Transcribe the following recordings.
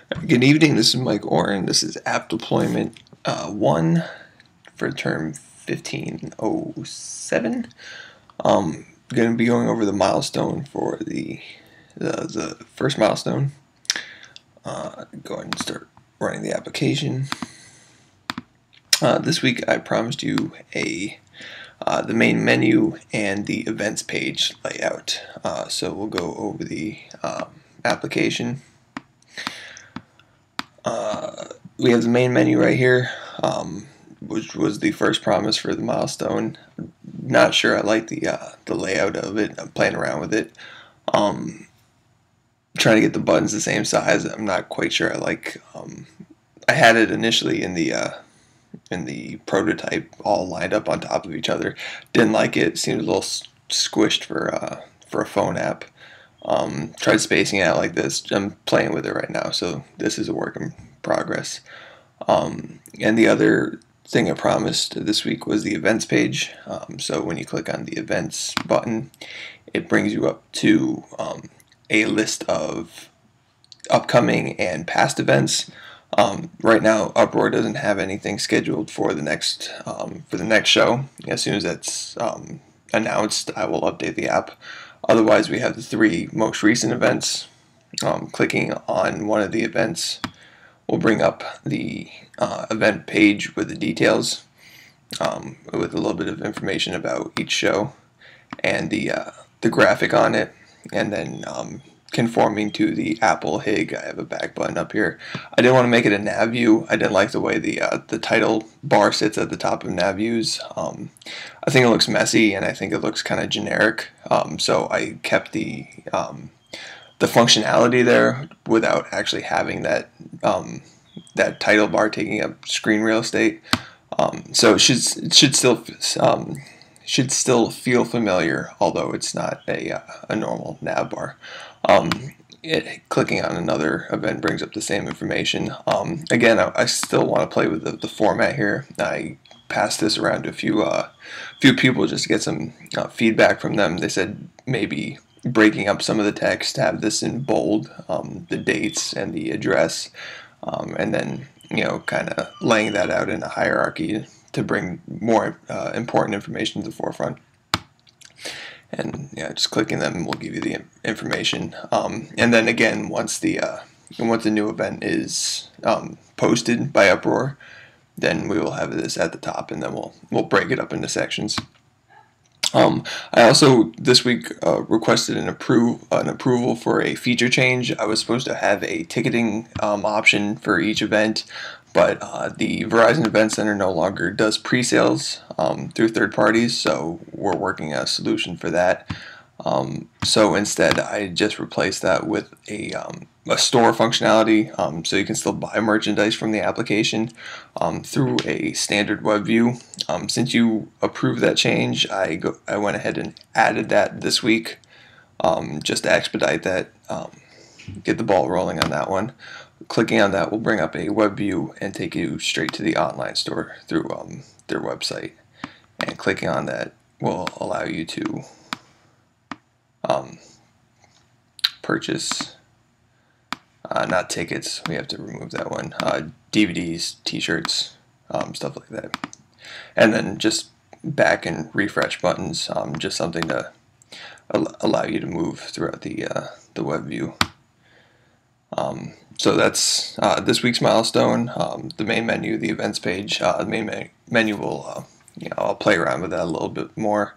Good evening, this is Mike Oren. This is app deployment 1 for term 1507. Going to be going over the milestone for the first milestone. Go ahead and start running the application. This week I promised you the main menu and the events page layout. So we'll go over the application. We have the main menu right here, which was the first promise for the milestone. Not sure I like the layout of it. I'm playing around with it. Trying to get the buttons the same size. I'm not quite sure I like. I had it initially in the prototype, all lined up on top of each other. Didn't like it. Seemed a little squished for a phone app. Tried spacing it out like this. I'm playing with it right now, so this is a work in progress. And the other thing I promised this week was the events page. So when you click on the events button, it brings you up to a list of upcoming and past events. Right now, Uproar doesn't have anything scheduled for the next show. As soon as that's announced, I will update the app. Otherwise, we have the 3 most recent events. Clicking on one of the events will bring up the event page with the details, with a little bit of information about each show and the graphic on it, and then conforming to the Apple HIG. I have a back button up here. I didn't want to make it a nav view. I didn't like the way the title bar sits at the top of nav views. I think it looks messy, and I think it looks kind of generic. So I kept the functionality there without actually having that title bar taking up screen real estate. So it should still feel familiar, although it's not a normal nav bar. Clicking on another event brings up the same information. Again, I still want to play with the format here. I passed this around to a few people just to get some feedback from them. They said maybe breaking up some of the text, have this in bold, the dates and the address, and then kind of laying that out in a hierarchy to bring more important information to the forefront. And just clicking them will give you the information. And then again, once the new event is posted by Uproar, then we will have this at the top, and then we'll break it up into sections. I also this week requested an approval for a feature change. I was supposed to have a ticketing option for each event, but the Verizon Event Center no longer does pre-sales through third parties, so we're working on a solution for that. So instead, I just replaced that with a store functionality, so you can still buy merchandise from the application through a standard web view. Since you approved that change, I went ahead and added that this week, just to expedite that, get the ball rolling on that one. Clicking on that will bring up a web view and take you straight to the online store through their website. And clicking on that will allow you to purchase, not tickets, we have to remove that one, DVDs, t-shirts, stuff like that. And then just back and refresh buttons, just something to allow you to move throughout the web view. So that's this week's milestone. The main menu, the events page. The main menu will, I'll play around with that a little bit more.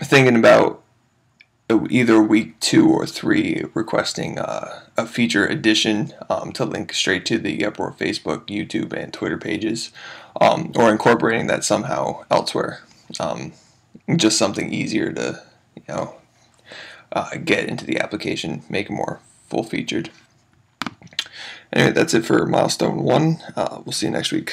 Thinking about either week 2 or 3 requesting a feature addition to link straight to the Uproar Facebook, YouTube, and Twitter pages, or incorporating that somehow elsewhere. Just something easier to get into the application, make it more full-featured. Anyway, that's it for milestone 1. We'll see you next week.